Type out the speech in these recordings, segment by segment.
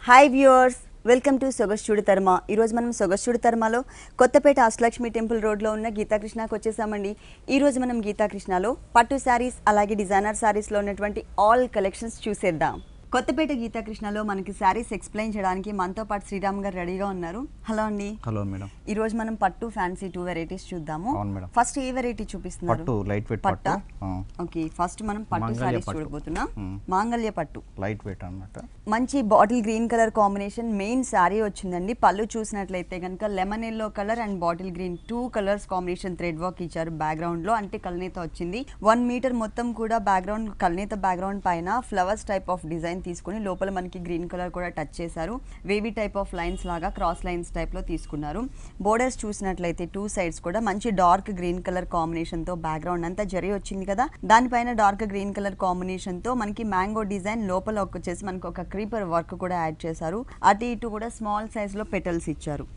Hi viewers, welcome to Sogasu Chooda Tarama. ఈరోజు మనం సొగస్చూడి తర్మలో కొత్తపేట అష్టలక్ష్మి టెంపుల్ రోడ్లో ఉన్న గీతాకృష్ణకి వచ్చేసామండి. ఈరోజు మనం గీతాకృష్ణలో పట్టు శారీస్ అలాగే డిజైనర్ శారీస్లో ఉన్నటువంటి ఆల్ కలెక్షన్స్ చూసేద్దాం. కొత్తపేట గీతాకృష్ణలో మనకి శారీస్ ఎక్స్ప్లెయిన్ చేయడానికి మనతో పాటు శ్రీరామ్ గారు రెడీగా ఉన్నారు. హలో అండి. Hello madam. ఈ రోజు మనం పట్టు ఫ్యాన్సీ 2 వెరైటీస్ చూద్దాము. ఫస్ట్ ఏ వెరైటీ చూపిస్తున్నారు? పట్టు లైట్ వెయిట్ పట్టు. ఓకే, ఫస్ట్ మనం పట్టు శారీస్ చూడబోతున్నాం. మాంగళ్య పట్టు లైట్ వెయిట్ అన్నమాట. మంచి bottle green colour combination main sari వచ్చిందండి. పళ్ళు చూసినట్లయితే కనుక lemon yellow colour and bottle green 2 colours combination thread work ఇచ్చారు. బ్యాక్గ్రౌండ్ లో అంటే కల్నేత వచ్చింది. 1 మీటర్ మొత్తం కూడా బ్యాక్గ్రౌండ్ కల్నేత బ్యాక్గ్రౌండ్ పైన ఫ్లవర్స్ టైప్ ఆఫ్ డిజైన్ తీసుకుని లోపల మనకి గ్రీన్ కలర్ కూడా టచ్ చేశారు. వేవీ టైప్ ఆఫ్ లైన్స్ లాగా క్రాస్ లైన్స్ టైప్ లో తీసుకున్నారు. బోర్డర్స్ చూసినట్లయితే 2 సైడ్స్ కూడా మంచి డార్క్ గ్రీన్ కలర్ కాంబినేషన్ తో బ్యాక్గ్రౌండ్ అంతా జరీ వచ్చింది కదా, దానిపైన డార్క్ గ్రీన్ కలర్ కాంబినేషన్ తో మనకి మ్యాంగో డిజైన్ లోపల వచ్చేసి మనకి ఒక క్రీపర్ వర్క్ కూడా యాడ్ చేశారు. అటు ఇటు కూడా స్మాల్ సైజ్ లో పెటల్స్ ఇచ్చారు.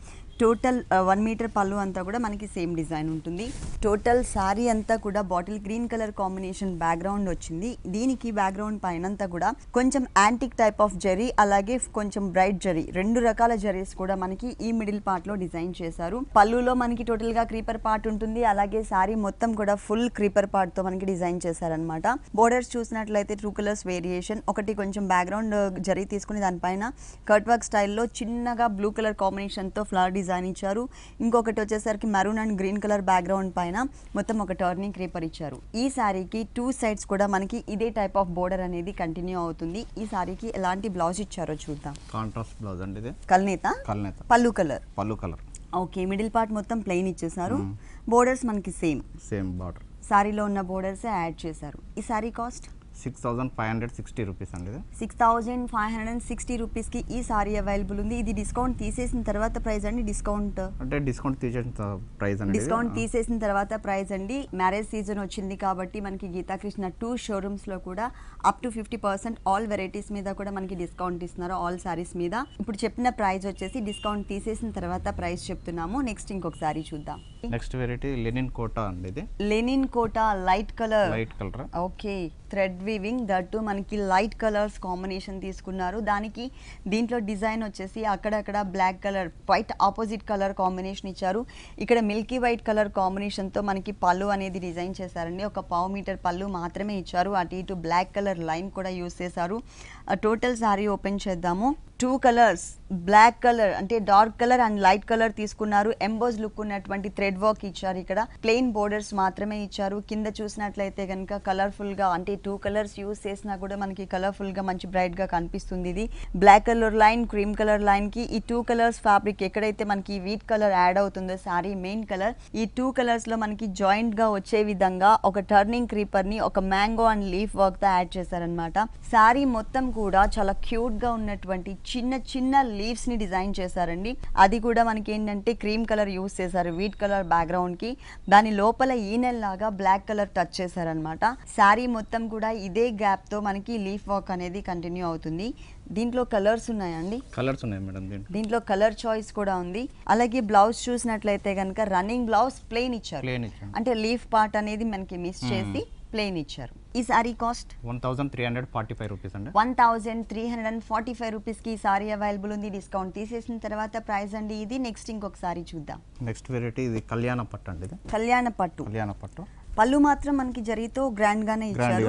టోటల్ 1 మీటర్ పళ్ళు అంతా కూడా మనకి సేమ్ డిజైన్ ఉంటుంది. టోటల్ శారీ అంతా కూడా bottle green colour combination background వచ్చింది. దీనికి బ్యాక్గ్రౌండ్ పైనంతా కూడా కొంచెం యాంటిక్ టైప్ ఆఫ్ జరీ అలాగే కొంచెం బ్రైట్ జరీ 2 రకాల జరీస్ కూడా మనకి ఈ మిడిల్ పార్ట్ లో డిజైన్ చేశారు. పళ్ళులో మనకి టోటల్ గా క్రీపర్ పార్ట్ ఉంటుంది. అలాగే శారీ మొత్తం కూడా ఫుల్ క్రీపర్ పార్ట్ తో మనకి డిజైన్ చేశారనమాట. బోర్డర్స్ చూసినట్లయితే 2 కలర్స్ వేరియేషన్, ఒకటి కొంచెం బ్యాక్గ్రౌండ్ జరీ తీసుకుని దానిపైన కట్ వర్క్ స్టైల్లో చిన్నగా బ్లూ కలర్ కాంబినేషన్ తో ఫ్లవర్ డిజైన్ ఇచ్చారు. ఇంకొకటి వచ్చేసరికి maroon and green colour background పైన మొత్తం ఒక టర్నింగ్ క్రీపర్ ఇచ్చారు. ఈ శారీకి 2 సైడ్స్ కూడా మనకి ఇదే టైప్ ఆఫ్ బోర్డర్ అనేది కంటిన్యూ అవుతుంది. ఈ శారీకి ఎలాంటి బ్లౌజ్ ఇచ్చారో చూద్దాం. కాంట్రాస్ట్ బ్లౌజ్ అండి ఇది. కల్నేత పళ్ళు కలర్. ఓకే, మిడిల్ పార్ట్ మొత్తం ప్లెయిన్ ఇచ్చేసారు. బోర్డర్స్ మనకి సేమ్ బార్డర్ శారీలో ఉన్న బోర్డర్స్ యాడ్ చేశారు. ఈ శారీ కాస్ట్ 6560 రూపీస్ అండి. 6560 రూపీస్ కి ఈ సారీ అవైలబుల్ ఉంది. ఇది డిస్కౌంట్ తీసేసిన తర్వాత ప్రైస్ అండి. డిస్కౌంట్ తీసేసిన తర్వాత ప్రైస్ అండి. మ్యారేజ్ సీజన్ వచ్చింది కాబట్టి మనకి గీతాకృష్ణ 2 షోరూమ్స్ లో కూడా అప్ టు 50% ఆల్ వెరైటీస్ మీద కూడా మనకి డిస్కౌంట్ ఇస్తున్నారు. ఆల్ సారీస్ మీద ఇప్పుడు చెప్పిన ప్రైస్ వచ్చేసి డిస్కౌంట్ తీసేసిన తర్వాత ప్రైస్ చెప్తున్నాము. నెక్స్ట్ ఇంకొక సారీ చూద్దాం. నెక్స్ట్ వెరైటీ లెనిన్ కోటా అండి. ఇది linen Kota light colour. Okay, thread weaving that మనకి లైట్ కలర్స్ కాంబినేషన్ తీసుకున్నారు. దానికి దీంట్లో డిజైన్ వచ్చేసి అక్కడక్కడ black colour white opposite colour combination ఇచ్చారు. ఇక్కడ మిల్కీ వైట్ కలర్ కాంబినేషన్తో మనకి పళ్ళు అనేది డిజైన్ చేశారండి. ఒక 1/2 మీటర్ పళ్ళు మాత్రమే ఇచ్చారు. అటు ఇటు బ్లాక్ కలర్ లైన్ కూడా యూస్ చేశారు. టోటల్ శారీ ఓపెన్ చేద్దాము. 2 కలర్స్ బ్లాక్ కలర్ అంటే dark colour and light colour తీసుకున్నారు. ఎంబోజ్ లుక్ ఉన్నటువంటి థ్రెడ్ వర్క్ ఇచ్చారు. ఇక్కడ ప్లెయిన్ బోర్డర్స్ మాత్రమే ఇచ్చారు. కింద చూసినట్లయితే కనుక కలర్ఫుల్ గా అంటే 2 కలర్స్ యూస్ చేసినా కూడా మనకి కలర్ఫుల్ గా మంచి బ్రైట్ గా కనిపిస్తుంది. ఇది black colour line cream colour line కి ఈ 2 కలర్స్ ఫ్యాబ్రిక్ ఎక్కడైతే మనకి వీట్ కలర్ యాడ్ అవుతుందో శారీ మెయిన్ కలర్, ఈ 2 కలర్స్ లో మనకి జాయింట్ గా వచ్చే విధంగా ఒక టర్నింగ్ క్రీపర్ ని ఒక మ్యాంగో అండ్ లీఫ్ వర్క్ తో యాడ్ చేశారనమాట. శారీ మొత్తం కూడా చాలా క్యూట్ గా ఉన్నటువంటి చిన్న చిన్న లీవ్స్ ని డిజైన్ చేశారండి. అది కూడా మనకి ఏంటంటే క్రీమ్ కలర్ యూస్ చేశారు వీట్ కలర్ బ్యాక్గ్రౌండ్ కి. దాని లోపల ఈనెల్ లాగా బ్లాక్ కలర్ టచ్ చేశారనమాట. శారీ మొత్తం కూడా ఇదే గ్యాప్ తో మనకి లీఫ్ వర్క్ అనేది కంటిన్యూ అవుతుంది. దీంట్లో కలర్స్ ఉన్నాయండి. కలర్స్ ఉన్నాయి మేడం. దీంట్లో కలర్ చాయిస్ కూడా ఉంది. అలాగే బ్లౌజ్ చూసినట్లయితే కనుక రన్నింగ్ బ్లౌజ్ ప్లెయిన్ ఇచ్చారు. అంటే లీఫ్ పార్ట్ అనేది మనకి మిస్ చేసి ప్లెయిన్ ఇచ్చారు. ఈ సారీ కాస్ట్ 1345 రూపీస్ అండి. 1345 రూపీస్ కి ఈ సారీ అవైలబుల్ ఉంది. డిస్కౌంట్ తీసేసిన తర్వాత ప్రైస్ అండి ఇది. నెక్స్ట్ ఇంకొక సారీ చూద్దాం. నెక్స్ట్ వెరైటీ ఇది కళ్యాణ పట్టు అండి. ఇది కళ్యాణ పట్టు పళ్ళు మాత్రం మనకి జరీతో గ్రాండ్ గానే ఇచ్చారు.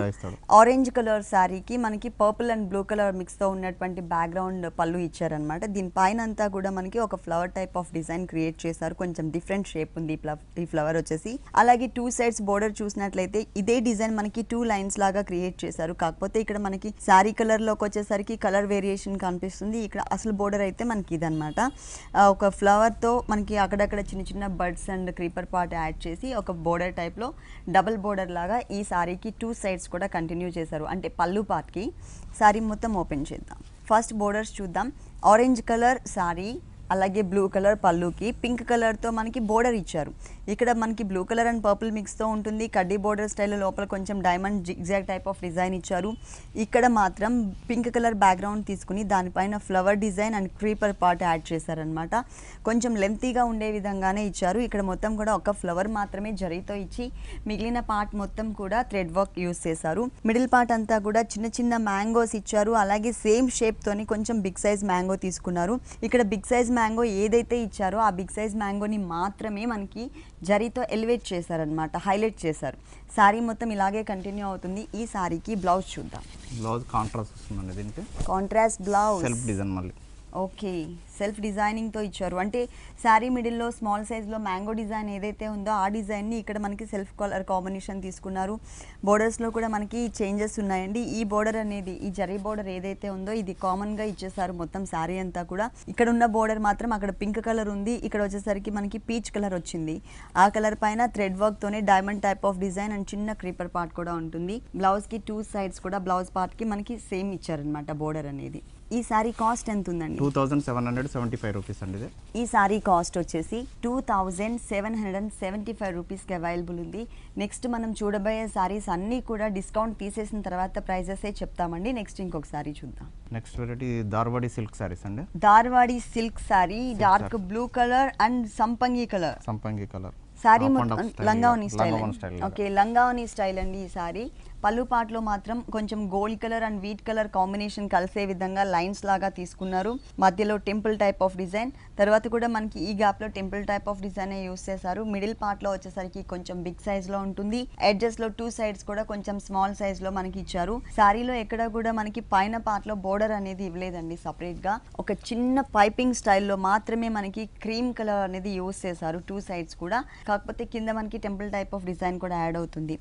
ఆరెంజ్ కలర్ శారీకి మనకి purple and blue colour mix తో ఉన్నటువంటి బ్యాక్గ్రౌండ్ పళ్ళు ఇచ్చారనమాట. దీనిపైన అంతా కూడా మనకి ఒక flower type of design create చేశారు. కొంచెం డిఫరెంట్ షేప్ ఉంది ఈ ఫ్లవర్ వచ్చేసి. అలాగే 2 సైడ్స్ బోర్డర్ చూసినట్లయితే ఇదే డిజైన్ మనకి 2 లైన్స్ లాగా క్రియేట్ చేశారు. కాకపోతే ఇక్కడ మనకి శారీ కలర్ లోకి వచ్చేసరికి కలర్ వేరియేషన్ కనిపిస్తుంది. ఇక్కడ అసలు బోర్డర్ అయితే మనకి ఇదనమాట. ఒక ఫ్లవర్ తో మనకి అక్కడక్కడ చిన్న చిన్న birds and creeper part add చేసి ఒక బోర్డర్ టైప్ లో డబుల్ బోర్డర్ లాగా ఈ సారీకి 2 సైడ్స్ కూడా కంటిన్యూ చేశారు. అంటే పళ్ళు పార్ట్కి. సారీ మొత్తం ఓపెన్ చేద్దాం. ఫస్ట్ బోర్డర్స్ చూద్దాం. ఆరెంజ్ కలర్ సారీ అలాగే బ్లూ కలర్ పళ్ళుకి పింక్ కలర్తో మనకి బోర్డర్ ఇచ్చారు. ఇక్కడ మనకి బ్లూ కలర్ అండ్ పర్పుల్ మిక్స్తో ఉంటుంది. కడ్డీ బోర్డర్ స్టైల్లో లోపల కొంచెం diamond zigzag type of design ఇచ్చారు. ఇక్కడ మాత్రం పింక్ కలర్ బ్యాక్గ్రౌండ్ తీసుకుని దానిపైన flower design and creeper part add చేశారనమాట. కొంచెం లెంతీగా ఉండే విధంగానే ఇచ్చారు. ఇక్కడ మొత్తం కూడా ఒక ఫ్లవర్ మాత్రమే జరీతో ఇచ్చి మిగిలిన పార్ట్ మొత్తం కూడా థ్రెడ్ వర్క్ యూస్ చేశారు. మిడిల్ పార్ట్ అంతా కూడా చిన్న చిన్న మ్యాంగోస్ ఇచ్చారు. అలాగే సేమ్ షేప్తోని కొంచెం బిగ్ సైజ్ మ్యాంగో తీసుకున్నారు. ఇక్కడ బిగ్ సైజ్ మ్యాంగో ఏదైతే ఇచ్చారో ఆ బిగ్ సైజ్ మ్యాంగోని మాత్రమే మనకి జరీతో ఎలివేట్ చేశారనమాట, హైలైట్ చేశారు. శారీ మొత్తం ఇలాగే కంటిన్యూ అవుతుంది. ఈ శారీకి బ్లౌజ్ చూద్దాం. బ్లౌజ్ కాంట్రాస్ట్ వస్తుందండి దీనికి. కాంట్రాస్ట్ బ్లౌజ్, సెల్ఫ్ డిజైన్ మళ్ళీ. ఓకే, సెల్ఫ్ డిజైనింగ్తో ఇచ్చారు. అంటే శారీ మిడిల్లో స్మాల్ సైజ్లో మ్యాంగో డిజైన్ ఏదైతే ఉందో ఆ డిజైన్ని ఇక్కడ మనకి సెల్ఫ్ కలర్ కాంబినేషన్ తీసుకున్నారు. బోర్డర్స్లో కూడా మనకి చేంజెస్ ఉన్నాయండి. ఈ బోర్డర్ అనేది, ఈ జరీ బోర్డర్ ఏదైతే ఉందో ఇది కామన్గా ఇచ్చేసారు మొత్తం శారీ అంతా కూడా. ఇక్కడ ఉన్న బోర్డర్ మాత్రం అక్కడ పింక్ కలర్ ఉంది, ఇక్కడ వచ్చేసరికి మనకి పీచ్ కలర్ వచ్చింది. ఆ కలర్ పైన థ్రెడ్ వర్క్తోనే diamond type of design and చిన్న క్రీపర్ పార్ట్ కూడా ఉంటుంది. బ్లౌజ్కి 2 సైడ్స్ కూడా బ్లౌజ్ పార్ట్కి మనకి సేమ్ ఇచ్చారనమాట బోర్డర్ అనేది. ఈ శారీ కాస్ట్ ఎంత ఉందండి? 2775 రూపీస్ అండి ఇది. ఈ శారీ కాస్ట్ వచ్చేసి 2775 రూపీస్కి అవైలబుల్ ఉంది. నెక్స్ట్ మనం చూడబోయే శారీస్ అన్నీ కూడా డిస్కౌంట్ తీసేసిన తర్వాత ప్రైజెసే చెప్తామండి. నెక్స్ట్ ఇంకొక శారీ చూద్దాం. Next variety Dharwadi silk saris అండి. Dharwadi silk sari, dark blue colour and సంపంగి కలర్. సంపంగి colour sari langa voni style. Okay, langa voni style అండి ఈ శారీ. పళ్ళు పాటలో మాత్రం కొంచెం gold colour and wheat colour combination కలిసే విధంగా లైన్స్ లాగా తీసుకున్నారు. మధ్యలో టెంపుల్ టైప్ ఆఫ్ డిజైన్, తర్వాత కూడా మనకి ఈ గ్యాప్లో temple type of design use చేశారు. మిడిల్ పార్ట్లో వచ్చేసరికి కొంచెం బిగ్ సైజ్లో ఉంటుంది. ఎడ్జెస్లో 2 సైడ్స్ కూడా కొంచెం స్మాల్ సైజ్లో మనకి ఇచ్చారు. శారీలో ఎక్కడ కూడా మనకి పైన పార్ట్లో బోర్డర్ అనేది ఇవ్వలేదండి సపరేట్గా. ఒక చిన్న పైపింగ్ స్టైల్లో మాత్రమే మనకి క్రీమ్ కలర్ అనేది యూస్ చేశారు 2 సైడ్స్ కూడా. కాకపోతే కింద మనకి టెంపుల్ టైప్ ఆఫ్ డిజైన్ కూడా యాడ్ అవుతుంది.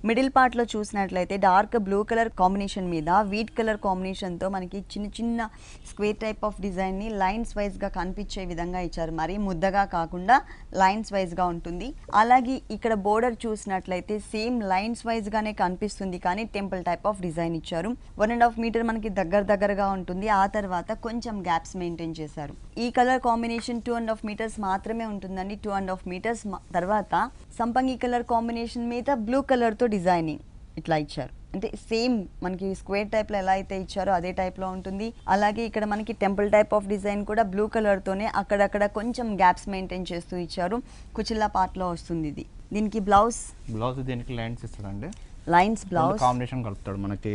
మిడిల్ పార్ట్లో చూసినట్లయితే డార్క్ బ్లూ కలర్ కాంబినేషన్ మీద వీట్ కలర్ కాంబినేషన్తో మనకి చిన్న చిన్న స్క్వేర్ టైప్ ఆఫ్ డిజైన్ని లైన్స్ వైజ్గా కనిపించే విధంగా ఇచ్చారు. మరీ ముద్దగా కాకుండా లైన్స్ వైజ్గా ఉంటుంది. అలాగే ఇక్కడ బోర్డర్ చూసినట్లయితే సేమ్ లైన్స్ వైజ్గానే కనిపిస్తుంది, కానీ టెంపుల్ టైప్ ఆఫ్ డిజైన్ ఇచ్చారు. 1.5 మీటర్ మనకి దగ్గరగా ఉంటుంది. ఆ తర్వాత కొంచెం గ్యాప్స్ మెయింటైన్ చేశారు. ఈ కలర్ కాంబినేషన్ 2.5 మీటర్స్ మాత్రమే ఉంటుందండి. 2.5 మీటర్స్ తర్వాత సంపంగి కలర్ కాంబినేషన్ మీద బ్లూ కలర్తో డిజైనింగ్ ఇట్లా ఇచ్చారు. అంటే సేమ్ మనకి స్క్వేర్ టైప్లో ఎలా అయితే ఇచ్చారో అదే టైప్లో ఉంటుంది. అలాగే ఇక్కడ మనకి టెంపుల్ టైప్ ఆఫ్ డిజైన్ కూడా బ్లూ కలర్తోనే అక్కడక్కడ కొంచెం గ్యాప్స్ మెయింటైన్ చేస్తూ ఇచ్చారు. కుచిల్లా పార్ట్లో వస్తుంది ఇది. దీనికి బ్లౌజ్ దీనికి లైన్స్ ఇస్తాడండి. లైన్స్ బ్లౌజ్ కాంబినేషన్ కలుపుతాడు మనకి.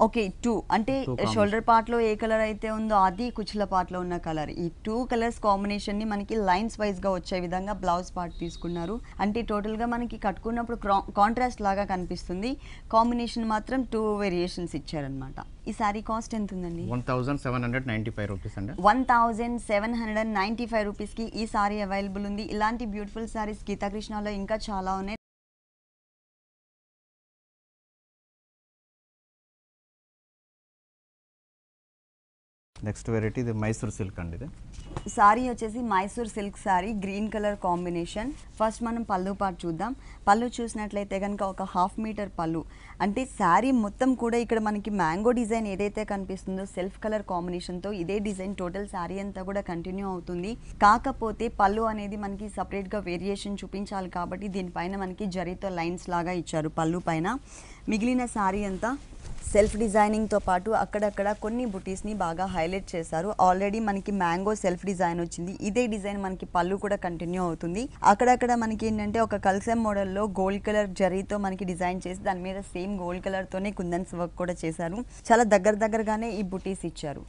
ఓకే, 2 అంటే షోల్డర్ పార్ట్లో ఏ కలర్ అయితే ఉందో అది కుచ్చుల పార్ట్లో ఉన్న కలర్. ఈ 2 కలర్స్ కాంబినేషన్ని మనకి లైన్స్ వైజ్గా వచ్చే విధంగా బ్లౌజ్ పార్ట్ తీసుకున్నారు. అంటే టోటల్గా మనకి కట్టుకున్నప్పుడు కాంట్రాస్ట్ లాగా కనిపిస్తుంది. కాంబినేషన్ మాత్రం 2 వేరియేషన్స్ ఇచ్చారనమాట. ఈ శారీ కాస్ట్ ఎంత ఉందండి? 1795 రూపీస్ అండి. 1795 రూపీస్కి ఈ శారీ అవైలబుల్ ఉంది. ఇలాంటి బ్యూటిఫుల్ శారీస్ గీతాకృష్ణలో ఇంకా చాలా ఉన్నాయి. నెక్స్ట్ వెరైటీ ఇది మైసూర్ సిల్క్ అండి. ఇది శారీ వచ్చేసి Mysore silk sari, green colour combination. First మనం పళ్ళు పార్ట్ చూద్దాం. పళ్ళు చూసినట్లయితే కనుక ఒక 1/2 మీటర్ పళ్ళు. అంటే శారీ మొత్తం కూడా ఇక్కడ మనకి మ్యాంగో డిజైన్ ఏదైతే కనిపిస్తుందో సెల్ఫ్ కలర్ కాంబినేషన్తో ఇదే డిజైన్ టోటల్ శారీ అంతా కూడా కంటిన్యూ అవుతుంది. కాకపోతే పళ్ళు అనేది మనకి సపరేట్గా వేరియేషన్ చూపించాలి కాబట్టి దీనిపైన మనకి జరీతో లైన్స్ లాగా ఇచ్చారు పళ్ళు పైన. మిగిలిన శారీ అంతా సెల్ఫ్ డిజైనింగ్తో పాటు అక్కడక్కడ కొన్ని బుటీస్ని బాగా హైలైట్ చేశారు. ఆల్రెడీ మనకి మ్యాంగో సెల్ఫ్ డిజైన్ వచ్చింది. ఇదే డిజైన్ మనకి పళ్ళు కూడా కంటిన్యూ అవుతుంది. అక్కడక్కడ మనకి ఏంటంటే ఒక కల్సెం మోడల్లో గోల్డ్ కలర్ జరీతో మనకి డిజైన్ చేసి దాని మీద సేమ్ గోల్డ్ కలర్తోనే కుందన్స్ వర్క్ కూడా చేశారు. చాలా దగ్గరగానే ఈ బుటీస్ ఇచ్చారు.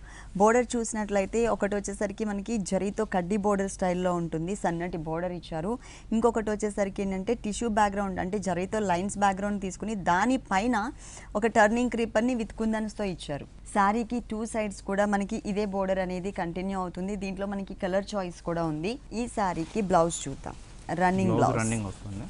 బోర్డర్ చూసినట్లయితే ఒకటి వచ్చేసరికి మనకి జరీతో కడ్డీ బోర్డర్ స్టైల్లో ఉంటుంది, సన్నటి బోర్డర్ ఇచ్చారు. ఇంకొకటి వచ్చేసరికి ఏంటంటే టిష్యూ బ్యాక్గ్రౌండ్, అంటే జరీతో లైన్స్ బ్యాక్గ్రౌండ్ తీసుకుని దానిపైన ఒక టర్నింగ్ క్రీపర్ని విత్ కుందన్స్తో ఇచ్చారు. శారీకి 2 సైడ్స్ కూడా మనకి ఇదే బోర్డర్ అనేది కంటిన్యూ అవుతుంది. దీంట్లో మనకి కలర్ చాయిస్ కూడా ఉంది. ఈ శారీకి బ్లౌజ్ చూద్దాం. రన్నింగ్ వస్తుంది.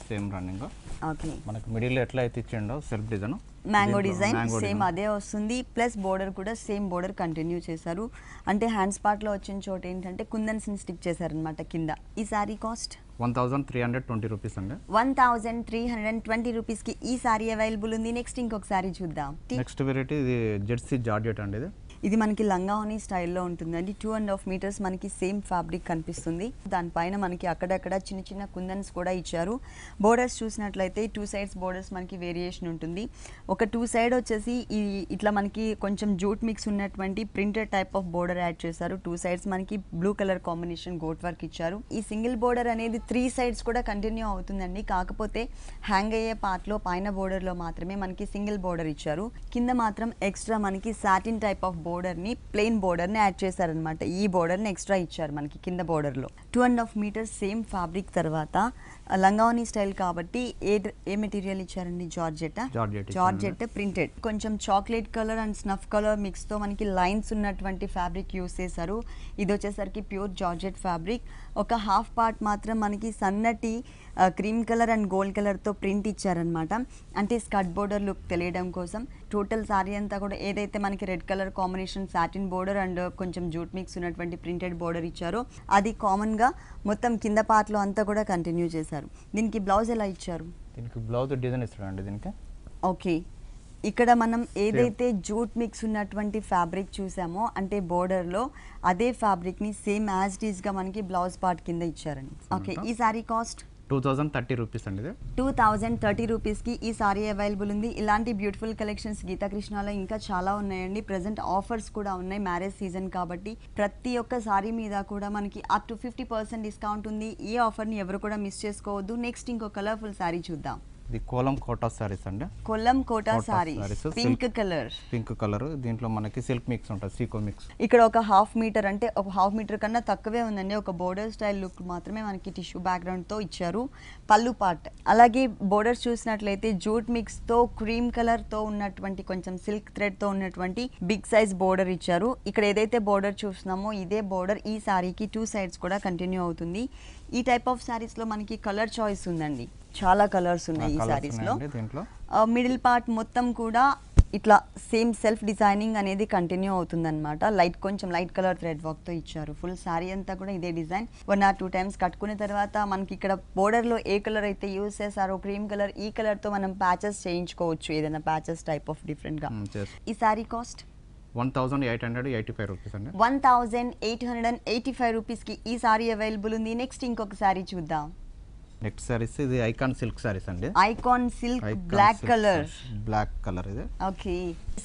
Same running. ఓకే, మనకి మిడిల్ ఎట్లా అయితే ఇచ్చిండో self design mango design same అదే వస్తుంది. ప్లస్ బోర్డర్ కూడా సేమ్ బోర్డర్ కంటిన్యూ చేశారు. అంటే హ్యాండ్స్ పార్ట్లో వచ్చిన చోట ఏంటంటే కుందన్స్ని స్టిక్ చేశారనమాట కింద. ఈ శారీ కాస్ట్ 1320 రూపీస్ అండి. 1320 రూపీస్కి ఈ శారీ అవైలబుల్ ఉంది. నెక్స్ట్ ఇంకొక శారీ చూద్దాం. నెక్స్ట్ వెరైటీ ఇది జెర్సీ జార్జెట్ అండి. ఇది ఇది మనకి లంగావని స్టైల్లో ఉంటుందండి. 2.5 మీటర్స్ మనకి సేమ్ ఫ్యాబ్రిక్ కనిపిస్తుంది. దానిపైన మనకి అక్కడక్కడ చిన్న చిన్న కుందన్స్ కూడా ఇచ్చారు. బోర్డర్స్ చూసినట్లయితే 2 సైడ్స్ బోర్డర్స్ మనకి వేరియేషన్ ఉంటుంది. ఒక 2 సైడ్ వచ్చేసి ఇట్లా మనకి కొంచెం జూట్ మిక్స్ ఉన్నటువంటి printed type of border add చేశారు. 2 సైడ్స్ మనకి blue colour combination gota work ఇచ్చారు. ఈ సింగిల్ బోర్డర్ అనేది 3 సైడ్స్ కూడా కంటిన్యూ అవుతుందండి. కాకపోతే హ్యాంగ్ అయ్యే పార్ట్లో పైన బోర్డర్లో మాత్రమే మనకి సింగిల్ బోర్డర్ ఇచ్చారు. కింద మాత్రం ఎక్స్ట్రా మనకి సాటిన్ టైప్ ఆఫ్ బోర్డర్ని ప్లెయిన్ బోర్డర్ని యాడ్ చేశారనమాట. ఈ బోర్డర్ని ఎక్స్ట్రా ఇచ్చారు మనకి కింద బోర్డర్లో. 2.5 మీటర్స్ సేమ్ ఫ్యాబ్రిక్ తర్వాత లంగావని స్టైల్ కాబట్టి ఏ మెటీరియల్ ఇచ్చారండి? Georgette printed. కొంచెం chocolate colour and snuff colour మిక్స్తో మనకి లైన్స్ ఉన్నటువంటి ఫ్యాబ్రిక్ యూస్ చేశారు. ఇది వచ్చేసరికి ప్యూర్ జార్జెట్ ఫ్యాబ్రిక్. ఒక హాఫ్ పార్ట్ మాత్రం మనకి సన్నటి క్రీమ్ కలర్ అండ్ గోల్డ్ కలర్తో ప్రింట్ ఇచ్చారనమాట. అంటే స్కర్ట్ బోర్డర్ లుక్ తెలియడం కోసం. టోటల్ సారీ అంతా కూడా ఏదైతే మనకి red colour combination satin border and కొంచెం జూట్ మిక్స్ ఉన్నటువంటి ప్రింటెడ్ బోర్డర్ ఇచ్చారో అది కామన్గా మొత్తం కింద పార్ట్లో అంతా కూడా కంటిన్యూ చేశారు. దీనికి బ్లౌజ్ ఎలా ఇచ్చారు? దీనికి బ్లౌజ్ డిజైన్ ఇస్తాడండి దీనికి. ఓకే, ఇక్కడ మనం ఏదైతే జూట్ మిక్స్ ఉన్నటువంటి ఫ్యాబ్రిక్ చూసామో అంటే బోర్డర్లో అదే ఫ్యాబ్రిక్ని సేమ్ యాజ్ ఇట్ ఈస్గా మనకి బ్లౌజ్ పార్ట్ కింద ఇచ్చారండి. ఓకే, ఈ సారీ కాస్ట్ 2030 రూపీస్ అండి. ఇది 2030 రూపీస్కి ఈ సారీ అవైలబుల్ ఉంది. ఇలాంటి బ్యూటిఫుల్ కలెక్షన్స్ గీతాకృష్ణలో ఇంకా చాలా ఉన్నాయండి. ప్రజెంట్ ఆఫర్స్ కూడా ఉన్నాయి మ్యారేజ్ సీజన్ కాబట్టి. ప్రతి ఒక్క సారీ మీద కూడా మనకి అప్ టు 50% డిస్కౌంట్ ఉంది. ఈ ఆఫర్ని ఎవరు కూడా మిస్ చేసుకోవద్దు. నెక్స్ట్ ఇంకో కలర్ఫుల్ సారీ చూద్దాం. ఇది కోలం కోటా సారీస్ అండి. Kollam Kota saris pink colour. దీంట్లో మనకి సిల్క్ మిక్స్ ఉంటుంది, సీకో మిక్స్. ఇక్కడ ఒక హాఫ్ మీటర్ అంటే ఒక హాఫ్ మీటర్ కన్నా తక్కువే ఉందండి. ఒక బోర్డర్ స్టైల్ లుక్ మాత్రమే మనకి టిష్యూ బ్యాక్గ్రౌండ్ తో ఇచ్చారు. పళ్ళు పార్ట్ అలాగే బోర్డర్స్ చూసినట్లయితే జూట్ మిక్స్ తో క్రీమ్ కలర్ తో ఉన్నటువంటి కొంచెం సిల్క్ థ్రెడ్ తో ఉన్నటువంటి బిగ్ సైజ్ బోర్డర్ ఇచ్చారు. ఇక్కడ ఏదైతే బోర్డర్ చూస్తున్నామో ఇదే బోర్డర్ ఈ సారీకి 2 సైడ్స్ కూడా కంటిన్యూ అవుతుంది. ఈ టైప్ ఆఫ్ సారీస్ లో మనకి కలర్ చాయిస్ ఉందండి. చాలా కలర్స్ ఉన్నాయి ఈ సారీస్ లో. మిడిల్ పార్ట్ మొత్తం కూడా ఇట్లా సేమ్ సెల్ఫ్ డిజైనింగ్ అనేది కంటిన్యూ అవుతుందన్నమాట. కొంచెం లైట్ కలర్ థ్రెడ్ వర్క్ తో ఇచ్చారు. ఫుల్ సారీ అంతా కూడా ఇదే డిజైన్. 1 or 2 టైమ్స్ కట్టుకున్న తర్వాత మనకి ఇక్కడ బోర్డర్ లో ఏ కలర్ అయితే యూజ్ చేశారో క్రీమ్ కలర్, ఈ కలర్ తో మనం ప్యాచెస్ చేయించుకోవచ్చు. ఏదైనా ప్యాచెస్ టైప్ ఆఫ్ డిఫరెంట్ గా. ఈ సారీ కాస్ట్ 1885 రూపీస్ అండి. 1885 రూపీస్కి ఈ సారీ అవైలబుల్ ఉంది. నెక్స్ట్ ఇంకొక సారీ చూద్దాం. నెక్స్ట్ సారీస్ ఇది ఐకాన్ సిల్క్ సారీస్ అండి. ఐకాన్ సిల్క్ బ్లాక్ కలర్ ఇది. ఓకే,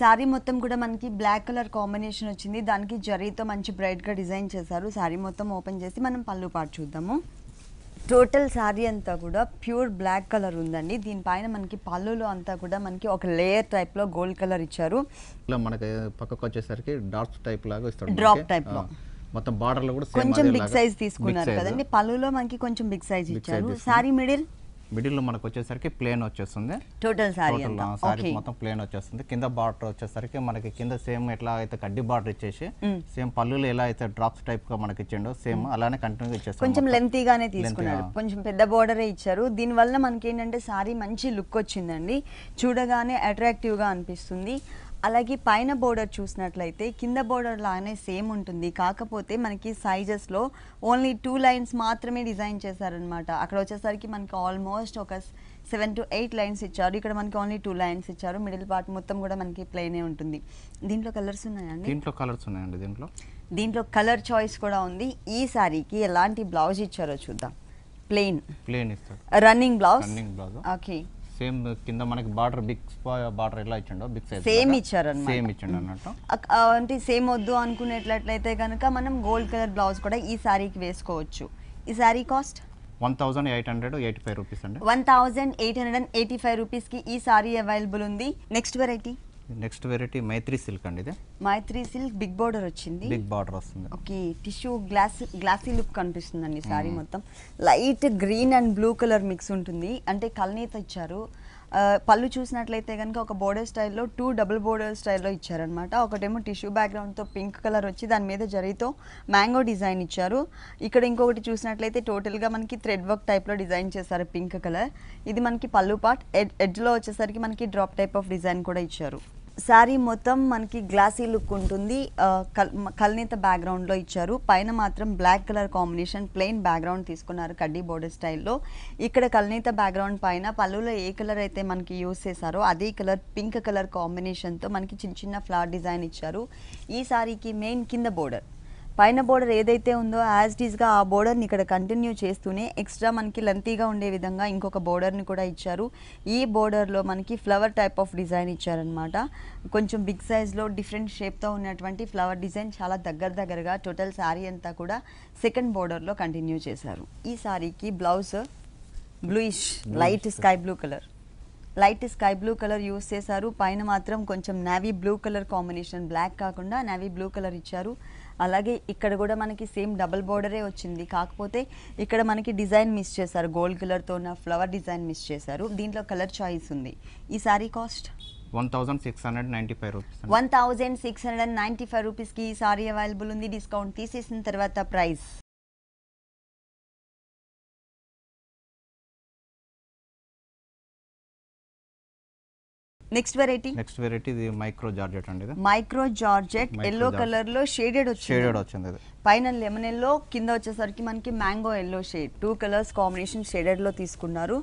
సారీ మొత్తం కూడా మనకి బ్లాక్ కలర్ కాంబినేషన్ వచ్చింది. దానికి జరీతో మంచి బ్రైట్ గా డిజైన్ చేశారు. సారీ మొత్తం ఓపెన్ చేసి మనం పళ్ళు పార్ట్ చూద్దాము. టోటల్ సారీ అంతా కూడా ప్యూర్ బ్లాక్ కలర్ ఉందండి. దీనిపైన మనకి పళ్ళులో అంతా కూడా మనకి ఒక లేయర్ టైప్ లో గోల్డ్ కలర్ ఇచ్చారు. మనకి పక్కకు వచ్చేసరికి డార్క్ టైప్ లాగా ఇస్తాడు. డ్రాప్ టైప్ లో మొత్తం బార్డర్ లో కూడా కొంచెం బిగ్ సైజ్ తీసుకున్నారు కదండి. పళ్ళులో మనకి కొంచెం బిగ్ సైజ్ ఇచ్చారు. సారీ మిడిల్ లో మనకు వచ్చేసరికి ప్లేన్ వచ్చేస్తుంది. టోటల్ సారీ మొత్తం ప్లేన్ వచ్చేస్తుంది. కింద బార్డర్ వచ్చేసరికి మనకి కింద సేమ్ ఎట్లా అయితే కడ్డీ బార్డర్ ఇచ్చేసి సేమ్ పళ్ళులో ఎలా అయితే డ్రాప్స్ టైప్ గా మనకి ఇచ్చిండో సేమ్ అలానే కంటిన్యూ ఇచ్చేస్తాం. కొంచెం లెంతీగానే తీసుకున్నాడు. కొంచెం పెద్ద బోర్డరే ఇచ్చారు. దీని వల్ల మనకి ఏంటంటే సారీ మంచి లుక్ వచ్చిందండి. చూడగానే అట్రాక్టివ్ గా అనిపిస్తుంది. అలాగే పైన బోర్డర్ చూసినట్లయితే కింద బోర్డర్ లాగానే సేమ్ ఉంటుంది. కాకపోతే మనకి సైజెస్లో ఓన్లీ 2 లైన్స్ మాత్రమే డిజైన్ చేశారనమాట. అక్కడ వచ్చేసరికి మనకి ఆల్మోస్ట్ ఒక 7 to 8 లైన్స్ ఇచ్చారు. ఇక్కడ మనకి ఓన్లీ 2 లైన్స్ ఇచ్చారు. మిడిల్ పార్ట్ మొత్తం కూడా మనకి ప్లెయినే ఉంటుంది. దీంట్లో కలర్స్ ఉన్నాయండి. దీంట్లో కలర్ చాయిస్ కూడా ఉంది. ఈ సారీకి ఎలాంటి బ్లౌజ్ ఇచ్చారో చూద్దాం. ప్లెయిన్ ఇస్తారు. Running blouse. ఓకే, సేమ్ కింద మనకి బార్డర్ బిగ్ బార్డర్ ఎలా ఇచ్చిండో బిగ్ సైజ్ సేమ్ ఇచ్చారన్నమాట. సేమ్ ఇచ్చిండు అన్నట్టు. అంటే సేమ్ వద్దు అనుకునేట్లయితే కనుక మనం గోల్డ్ కలర్ బ్లౌజ్ కూడా ఈ సారీకి వేసుకోవచ్చు. ఈ సారీ కాస్ట్ 1885 రూపీస్ అండి. 1885 రూపీస్కి ఈ సారీ అవైలబుల్ ఉంది. నెక్స్ట్ వెరైటీ మైత్రి సిల్క్ అండి. ఇది మైత్రి సిల్క్ బిగ్ బార్డర్ వచ్చింది. బిగ్ బార్డర్ వస్తుంది. ఓకే, టిష్యూ గ్లాసీ లుక్ కనిపిస్తుందండి. సారీ మొత్తం light green and blue colour mix ఉంటుంది. అంటే కల్నేత ఇచ్చారు. పళ్ళు చూసినట్లయితే కనుక ఒక బోర్డర్ స్టైల్లో 2 డబుల్ బోర్డర్ స్టైల్లో ఇచ్చారనమాట. ఒకటేమో టిష్యూ బ్యాక్గ్రౌండ్తో పింక్ కలర్ వచ్చి దాని మీద జరీతో మ్యాంగో డిజైన్ ఇచ్చారు. ఇక్కడ ఇంకొకటి చూసినట్లయితే టోటల్గా మనకి థ్రెడ్ వర్క్ టైప్లో డిజైన్ చేశారు పింక్ కలర్. ఇది మనకి పళ్ళు పార్ట్. ఎడ్జ్లో వచ్చేసరికి మనకి డ్రాప్ టైప్ ఆఫ్ డిజైన్ కూడా ఇచ్చారు. శారీ మొత్తం మనకి గ్లాసీ లుక్ ఉంటుంది. కల్నేత బ్యాక్గ్రౌండ్లో ఇచ్చారు. పైన మాత్రం black colour combination plain background తీసుకున్నారు కడ్డీ బోర్డర్ స్టైల్లో. ఇక్కడ కల్నేత బ్యాక్గ్రౌండ్ పైన పళ్ళులో ఏ కలర్ అయితే మనకి యూస్ చేశారో అదే కలర్ పింక్ కలర్ కాంబినేషన్తో మనకి చిన్న చిన్న ఫ్లవర్ డిజైన్ ఇచ్చారు. ఈ శారీకి మెయిన్ కింద బోర్డర్, పైన బోర్డర్ ఏదైతే ఉందో యాజ్ టీజ్గా ఆ బోర్డర్ని ఇక్కడ కంటిన్యూ చేస్తూనే ఎక్స్ట్రా మనకి లెంతీగా ఉండే విధంగా ఇంకొక బోర్డర్ని కూడా ఇచ్చారు. ఈ బోర్డర్లో మనకి ఫ్లవర్ టైప్ ఆఫ్ డిజైన్ ఇచ్చారనమాట. కొంచెం బిగ్ సైజ్లో డిఫరెంట్ షేప్తో ఉన్నటువంటి ఫ్లవర్ డిజైన్ చాలా దగ్గరగా టోటల్ శారీ అంతా కూడా సెకండ్ బోర్డర్లో కంటిన్యూ చేశారు. ఈ శారీకి blouse bluish light sky blue colour, light sky blue colour use చేశారు. పైన మాత్రం కొంచెం navy blue colour combination, black కాకుండా నేవీ బ్లూ కలర్ ఇచ్చారు. అలాగే ఇక్కడ కూడా మనకి సేమ్ డబుల్ బోర్డరే వచ్చింది, కాకపోతే ఇక్కడ మనకి డిజైన్ మిస్ చేశారు. గోల్డ్ కలర్తో ఉన్న ఫ్లవర్ డిజైన్ మిస్ చేశారు. దీంట్లో కలర్ చాయిస్ ఉంది. ఈ సారీ కాస్ట్ 1695 రూపీస్. 1695 రూపీస్కి ఈ సారీ అవైలబుల్ ఉంది. డిస్కౌంట్ తీసేసిన తర్వాత ప్రైస్ నెక్స్ట్ వెరైటీ ఇది మైక్రో జార్జెట్ అండి. ఇది మైక్రో జార్జెట్ ఎల్లో కలర్ లో షేడెడ్ వచ్చింది. ఇది పైన లెమన్ ఎల్లో, కింద వచ్చేసరికి మనకి mango yellow shade, 2 colours combination shaded లో తీసుకున్నారు.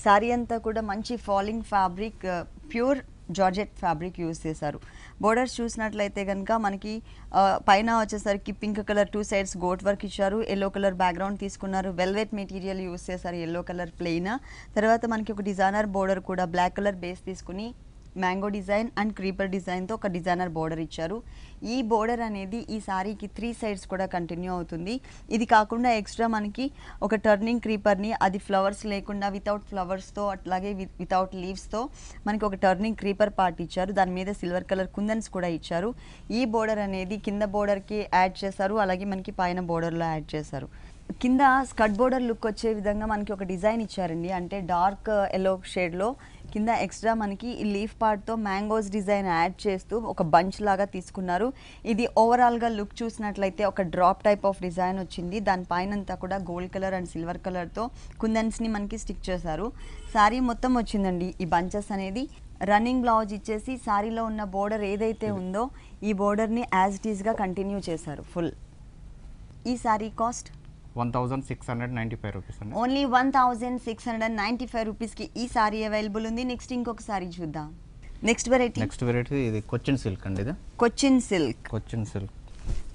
సారీ అంతా కూడా మంచి falling fabric, pure georgette fabric use చేశారు. బోర్డర్స్ చూసినట్లయితే కనుక మనకి పైన వచ్చేసరికి pink colour 2 sides gota work ఇచ్చారు. ఎల్లో కలర్ బ్యాక్గ్రౌండ్ తీసుకున్నారు. వెల్వెట్ మెటీరియల్ యూజ్ చేశారు. ఎల్లో కలర్ ప్లెయిన్, తర్వాత మనకి ఒక డిజైనర్ బోర్డర్ కూడా బ్లాక్ కలర్ బేస్ తీసుకుని మ్యాంగో డిజైన్ అండ్ క్రీపర్ డిజైన్తో ఒక డిజైనర్ బోర్డర్ ఇచ్చారు. ఈ బోర్డర్ అనేది ఈ సారీకి 3 సైడ్స్ కూడా కంటిన్యూ అవుతుంది. ఇది కాకుండా ఎక్స్ట్రా మనకి ఒక టర్నింగ్ క్రీపర్ని, అది ఫ్లవర్స్ లేకుండా వితౌట్ ఫ్లవర్స్తో, అట్లాగే వితౌట్ లీవ్స్తో మనకి ఒక టర్నింగ్ క్రీపర్ పార్ట్ ఇచ్చారు. దాని మీద సిల్వర్ కలర్ కుందన్స్ కూడా ఇచ్చారు. ఈ బోర్డర్ అనేది కింద బోర్డర్కి యాడ్ చేశారు, అలాగే మనకి పైన బోర్డర్లో యాడ్ చేశారు. కింద స్కర్ట్ బోర్డర్ లుక్ వచ్చే విధంగా మనకి ఒక డిజైన్ ఇచ్చారండి. అంటే డార్క్ ఎల్లో షేడ్లో కింద ఎక్స్ట్రా మనకి ఈ లీఫ్ పార్ట్తో మ్యాంగోస్ డిజైన్ యాడ్ చేస్తూ ఒక బంచ్ లాగా తీసుకున్నారు. ఇది ఓవరాల్గా లుక్ చూసినట్లయితే ఒక డ్రాప్ టైప్ ఆఫ్ డిజైన్ వచ్చింది. దానిపైన అంతా కూడా గోల్డ్ కలర్ అండ్ సిల్వర్ కలర్తో కుందన్స్ని మనకి స్టిక్ చేశారు. శారీ మొత్తం వచ్చిందండి ఈ బంచెస్ అనేది. రన్నింగ్ బ్లౌజ్ ఇచ్చేసి శారీలో ఉన్న బోర్డర్ ఏదైతే ఉందో ఈ బోర్డర్ని యాజ్ ఇట్ ఈస్గా కంటిన్యూ చేశారు ఫుల్. ఈ శారీ కాస్ట్ 1695 రూపీస్ అండి. ఓన్లీ 1695 రూపీస్కి ఈ సారీ అవైలబుల్ ఉంది. నెక్స్ట్ ఇంకొక సారీ చూద్దాం. నెక్స్ట్ వెరైటీ ఇది కొచ్చిన్ సిల్క్ అండి. ఇది కొచ్చిన్ సిల్క్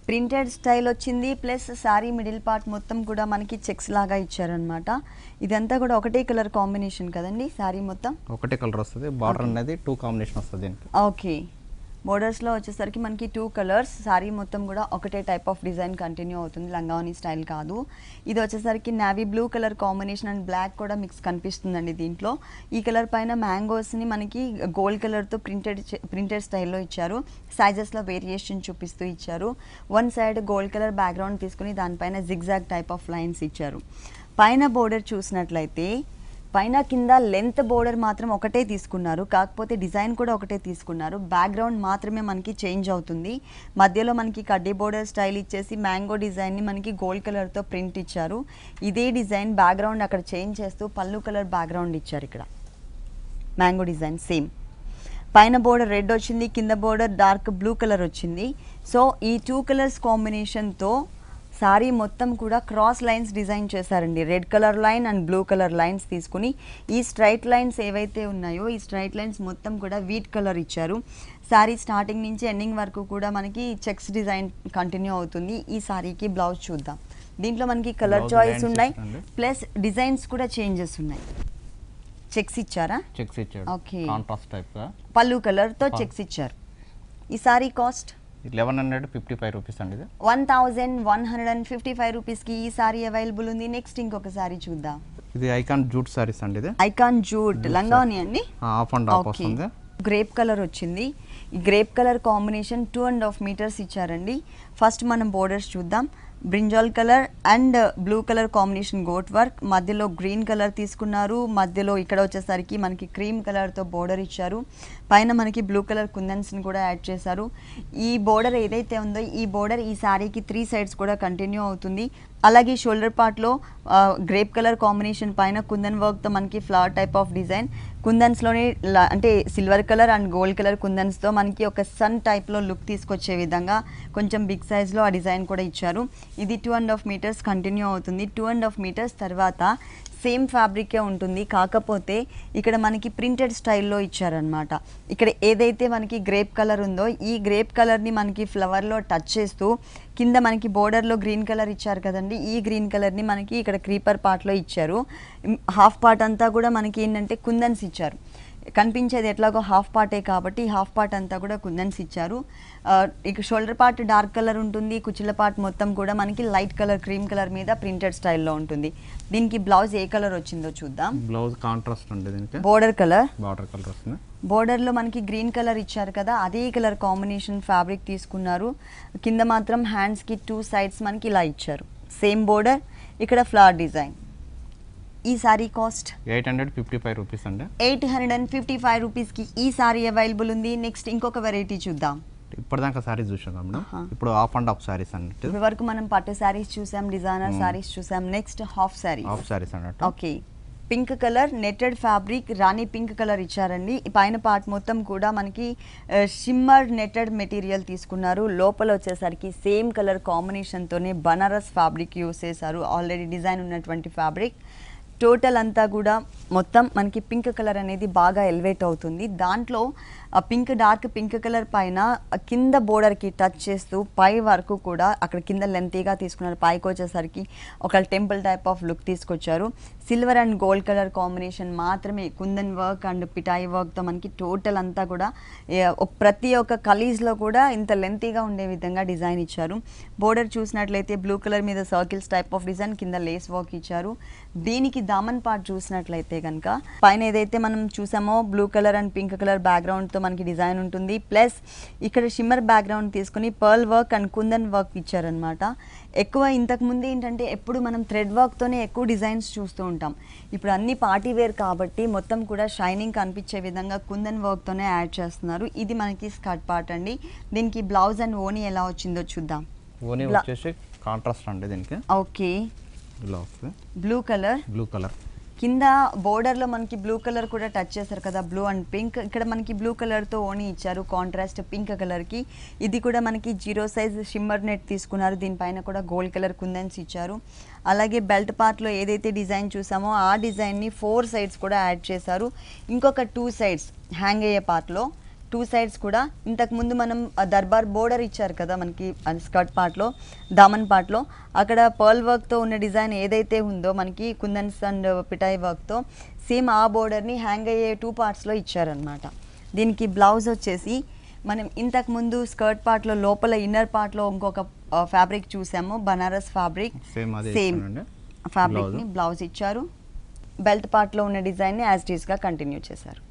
ప్రింటెడ్ స్టైల్ వచ్చింది. ప్లస్ సారీ మిడిల్ పార్ట్ మొత్తం కూడా మనకి చెక్స్ లాగా ఇచ్చారనమాట. ఇదంతా కూడా ఒకటే కలర్ కాంబినేషన్ కదండి. సారీ మొత్తం ఒకటే కలర్ వస్తుంది. బార్డర్ అనేది 2 కాంబినేషన్ వస్తుంది దీనికి. ఓకే, బోర్డర్స్లో వచ్చేసరికి మనకి 2 కలర్స్. సారీ మొత్తం కూడా ఒకటే టైప్ ఆఫ్ డిజైన్ కంటిన్యూ అవుతుంది, లంగావని స్టైల్ కాదు. ఇది వచ్చేసరికి navy blue colour combination and black కూడా మిక్స్ కనిపిస్తుందండి దీంట్లో. ఈ కలర్ పైన మ్యాంగోస్ని మనకి గోల్డ్ కలర్తో ప్రింటెడ్ స్టైల్లో ఇచ్చారు. సైజెస్లో వేరియేషన్ చూపిస్తూ ఇచ్చారు. 1 సైడ్ గోల్డ్ కలర్ బ్యాక్గ్రౌండ్ తీసుకుని దానిపైన జిగ్జాగ్ టైప్ ఆఫ్ లైన్స్ ఇచ్చారు. పైన బోర్డర్ చూసినట్లయితే పైన కింద లెంత్ బోర్డర్ మాత్రం ఒకటే తీసుకున్నారు, కాకపోతే డిజైన్ కూడా ఒకటే తీసుకున్నారు. బ్యాక్గ్రౌండ్ మాత్రమే మనకి చేంజ్ అవుతుంది. మధ్యలో మనకి కడ్డీ బోర్డర్ స్టైల్ ఇచ్చేసి మ్యాంగో డిజైన్ని మనకి గోల్డ్ కలర్తో ప్రింట్ ఇచ్చారు. ఇదే డిజైన్ బ్యాక్గ్రౌండ్ అక్కడ చేంజ్ చేస్తూ పళ్ళు కలర్ బ్యాక్గ్రౌండ్ ఇచ్చారు. ఇక్కడ మ్యాంగో డిజైన్ సేమ్. పైన బోర్డర్ రెడ్ వచ్చింది, కింద బోర్డర్ డార్క్ బ్లూ కలర్ వచ్చింది. సో ఈ 2 కలర్స్ కాంబినేషన్తో సారీ మొత్తం కూడా క్రాస్ లైన్స్ డిజైన్ చేశారండి. Red colour line and blue colour lines తీసుకుని ఈ స్ట్రైట్ లైన్స్ ఏవైతే ఉన్నాయో ఈ స్ట్రైట్ లైన్స్ మొత్తం కూడా వీట్ కలర్ ఇచ్చారు. సారీ స్టార్టింగ్ నుంచి ఎండింగ్ వరకు కూడా మనకి చెక్స్ డిజైన్ కంటిన్యూ అవుతుంది. ఈ సారీకి బ్లౌజ్ చూద్దాం. దీంట్లో మనకి కలర్ చాయిస్ ఉన్నాయి, ప్లస్ డిజైన్స్ కూడా చేంజెస్ ఉన్నాయి. చెక్స్ ఇచ్చారా? చెక్స్ ఇచ్చారు. ఓకే, కాంట్రాస్ట్ టైప్ గా పళ్ళు కలర్తో చెక్స్ ఇచ్చారు. ఈ సారీ కాస్ట్ 1155 రూపీస్ అండి. 1155 రూపీస్కి ఈ సారీ అవైలబుల్ ఉంది. నెక్స్ట్ ఇంకొక సారీ చూద్దాం. ఇది ఐకాన్ జూట్ సారీస్ అండి. ఇది ఐకాన్ జూట్ లంగావని అండి. హాఫ్ అండ్ హాఫ్ వస్తుంది. గ్రేప్ కలర్ వచ్చింది. ఈ గ్రేప్ కలర్ కాంబినేషన్ 2.5 మీటర్స్ ఇచ్చారండి. ఫస్ట్ మనం బోర్డర్స్ చూద్దాం. Brinjal colour and blue colour combination gota work, మధ్యలో గ్రీన్ కలర్ తీసుకున్నారు. మధ్యలో ఇక్కడ వచ్చేసరికి మనకి క్రీమ్ కలర్తో బోర్డర్ ఇచ్చారు. పైన మనకి బ్లూ కలర్ కుందన్స్ని కూడా యాడ్ చేశారు. ఈ బోర్డర్ ఏదైతే ఉందో ఈ బోర్డర్ ఈ సారీకి 3 సైడ్స్ కూడా కంటిన్యూ అవుతుంది. అలాగే షోల్డర్ పార్ట్లో గ్రేప్ కలర్ కాంబినేషన్ పైన కుందన్ వర్క్తో మనకి ఫ్లవర్ టైప్ ఆఫ్ డిజైన్, కుందన్స్లోనే అంటే silver colour and gold colour కుందన్స్తో మనకి ఒక సన్ టైప్లో లుక్ తీసుకొచ్చే విధంగా కొంచెం బిగ్ సైజ్లో ఆ డిజైన్ కూడా ఇచ్చారు. ఇది 2.5 మీటర్స్ కంటిన్యూ అవుతుంది. 2.5 మీటర్స్ తర్వాత సేమ్ ఫ్యాబ్రికే ఉంటుంది, కాకపోతే ఇక్కడ మనకి ప్రింటెడ్ స్టైల్లో ఇచ్చారనమాట. ఇక్కడ ఏదైతే మనకి గ్రేప్ కలర్ ఉందో ఈ గ్రేప్ కలర్ని మనకి ఫ్లవర్లో టచ్ చేస్తూ కింద మనకి బోర్డర్లో గ్రీన్ కలర్ ఇచ్చారు కదండి, ఈ గ్రీన్ కలర్ని మనకి ఇక్కడ క్రీపర్ పార్ట్లో ఇచ్చారు. హాఫ్ పార్ట్ అంతా కూడా మనకి ఏంటంటే కుందన్స్ ఇచ్చారు. కనిపించేది ఎట్లాగో హాఫ్ పార్టే కాబట్టి హాఫ్ పార్ట్ అంతా కూడా కుందన్స్ ఇచ్చారు. ఇక షోల్డర్ పార్ట్ డార్క్ కలర్ ఉంటుంది, కుచ్చిళ్ళ పార్ట్ మొత్తం కూడా మనకి లైట్ కలర్ క్రీమ్ కలర్ మీద ప్రింటెడ్ స్టైల్లో ఉంటుంది. దీనికి బ్లౌజ్ ఏ కలర్ వచ్చిందో చూద్దాం. బ్లౌజ్ కాంట్రాస్ట్ ఉంది, దీనికి బోర్డర్ కలర్ వస్తుంది. బోర్డర్లో మనకి గ్రీన్ కలర్ ఇచ్చారు కదా, అదే కలర్ కాంబినేషన్ ఫ్యాబ్రిక్ తీసుకున్నారు. కింద మాత్రం హ్యాండ్స్కి 2 సైడ్స్ మనకి ఇలా ఇచ్చారు. సేమ్ బోర్డర్, ఇక్కడ ఫ్లవర్ డిజైన్. ఈ సారీ కాస్ట్ 855 రూపీస్ అండి. 855 రూపీస్కి ఈ సారీ అవైలబుల్ ఉంది. నెక్స్ట్ ఇంకొక వెరైటీ చూద్దాం. ఇప్పటిదాకా సారీస్ చూసాం మేడం, ఇప్పుడు హాఫ్ అండ్ హాఫ్ సారీస్ అన్నట్టు. ఇప్పటి వరకు మనం పట్టు సారీస్ చూసాం, డిజైనర్ సారీస్ చూసాం. నెక్స్ట్ హాఫ్ సారీస్ అన్నట్టు. Okay, pink colour netted fabric, rani pink colour ఇచ్చారండి. ఈ పైన పార్ట్ మొత్తం కూడా మనకి షిమ్మర్ నెట్టెడ్ మెటీరియల్ తీసుకున్నారు. లోపల వచ్చేసరికి సేమ్ కలర్ కాంబినేషన్తోనే బనారస్ ఫ్యాబ్రిక్ యూస్ చేశారు. ఆల్రెడీ డిజైన్ ఉన్నటువంటి ఫ్యాబ్రిక్. టోటల్ అంతా కూడా మొత్తం మనకి పింక్ కలర్ అనేది బాగా ఎలివేట్ అవుతుంది. దాంట్లో ఆ పింక్ డార్క్ పింక్ కలర్ పైన కింద బోర్డర్కి టచ్ చేస్తూ పై వరకు కూడా అక్కడ కింద లెంతీగా తీసుకున్నారు. పైకి వచ్చేసరికి ఒక టెంపుల్ టైప్ ఆఫ్ లుక్ తీసుకొచ్చారు. Silver and gold colour combination మాత్రమే, కుందన్ వర్క్ అండ్ పిటాయి వర్క్తో మనకి టోటల్ అంతా కూడా ప్రతి ఒక్క కలీజ్లో కూడా ఇంత లెంతీగా ఉండే విధంగా డిజైన్ ఇచ్చారు. బోర్డర్ చూసినట్లయితే బ్లూ కలర్ మీద సర్కిల్స్ టైప్ ఆఫ్ డిజైన్, కింద లేస్ వర్క్ ఇచ్చారు. దీనికి దామన్ పార్ట్ చూసినట్లయితే కనుక పైన ఏదైతే మనం చూసామో blue colour and pink colour బ్యాక్గ్రౌండ్తో మనకి డిజైన్ ఉంటుంది. ప్లస్ ఇక్కడ షిమ్మర్ బ్యాక్గ్రౌండ్ తీసుకుని pearl work and kundan work ఇచ్చారనమాట. ఎక్కువ ఇంతకుముందు ఏంటంటే ఎప్పుడు మనం థ్రెడ్ వర్క్తోనే ఎక్కువ డిజైన్స్ చూస్తూ ఉంటాం. ఇప్పుడు అన్ని పార్టీ వేర్ కాబట్టి మొత్తం కూడా షైనింగ్ కనిపించే విధంగా కుందన్ వర్క్తోనే యాడ్ చేస్తున్నారు. ఇది మనకి స్కర్ట్ పార్ట్ అండి. దీనికి బ్లౌజ్ అండ్ ఓనీ ఎలా వచ్చిందో చూద్దాం. ఓనీ వచ్చేసి కాంట్రాస్ట్ అండి దీనికి. ఓకే, బ్లూ కలర్ కింద బోర్డర్లో మనకి బ్లూ కలర్ కూడా టచ్ చేశారు కదా, బ్లూ అండ్ పింక్. ఇక్కడ మనకి బ్లూ కలర్తో ఓనీ ఇచ్చారు కాంట్రాస్ట్ పింక్ కలర్కి. ఇది కూడా మనకి 0 సైజ్ షిమ్మర్ నెట్ తీసుకున్నారు. దీనిపైన కూడా గోల్డ్ కలర్ కుందన్స్ ఇచ్చారు. అలాగే బెల్ట్ పార్ట్లో ఏదైతే డిజైన్ చూసామో ఆ డిజైన్ని 4 సైడ్స్ కూడా యాడ్ చేశారు. ఇంకొక 2 సైడ్స్ హ్యాంగ్ అయ్యే పార్ట్లో 2 సైడ్స్ కూడా ఇంతకుముందు మనం దర్బార్ బోర్డర్ ఇచ్చారు కదా మనకి స్కర్ట్ పార్ట్లో, దామన్ పార్ట్లో, అక్కడ పర్ల్ వర్క్తో ఉన్న డిజైన్ ఏదైతే ఉందో మనకి కుందన్స్ అండ్ పిటాయి వర్క్తో సేమ్ ఆ బోర్డర్ని హ్యాంగ్ అయ్యే 2 పార్ట్స్లో ఇచ్చారనమాట. దీనికి బ్లౌజ్ వచ్చేసి మనం ఇంతకుముందు స్కర్ట్ పార్ట్లో లోపల ఇన్నర్ పార్ట్లో ఇంకొక ఫ్యాబ్రిక్ చూసాము, బనారస్ ఫ్యాబ్రిక్. సేమ్ ఫ్యాబ్రిక్ని బ్లౌజ్ ఇచ్చారు. బెల్ట్ పార్ట్లో ఉన్న డిజైన్ని యాజ్ ఇట్ ఈస్గా కంటిన్యూ చేశారు.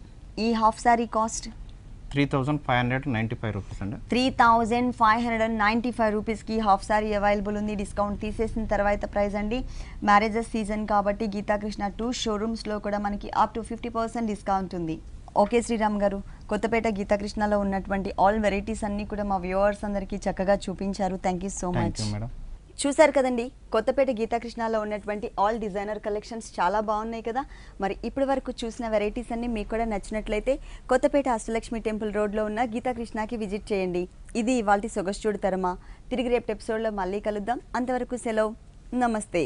ఈ హాఫ్ శారీ కాస్ట్ 3595 రూపీస్ అండి. 3595 రూపీస్కి హాఫ్ సారీ అవైలబుల్ ఉంది. డిస్కౌంట్ తీసేసిన తర్వాత ప్రైస్ అండి. మ్యారేజెస్ సీజన్ కాబట్టి గీతాకృష్ణ 2 షోరూమ్స్లో కూడా మనకి అప్ టు 50% డిస్కౌంట్ ఉంది. ఓకే శ్రీరామ్ గారు, కొత్తపేట గీతాకృష్ణలో ఉన్నటువంటి ఆల్ వెరైటీస్ అన్నీ కూడా మా వ్యూవర్స్ అందరికీ చక్కగా చూపించారు. Thank you so much. చూసారు కదండి, కొత్తపేట గీతాకృష్ణలో ఉన్నటువంటి ఆల్ డిజైనర్ కలెక్షన్స్ చాలా బాగున్నాయి కదా. మరి ఇప్పటి వరకు చూసిన వెరైటీస్ అన్ని మీకు కూడా నచ్చినట్లయితే కొత్తపేట అష్టలక్ష్మి టెంపుల్ రోడ్లో ఉన్న గీతాకృష్ణకి విజిట్ చేయండి. ఇది ఇవాల్టి సొగసు చూడు తరమా. తిరిగి రేపు ఎపిసోడ్లో మళ్ళీ కలుద్దాం. అంతవరకు సెలవు, నమస్తే.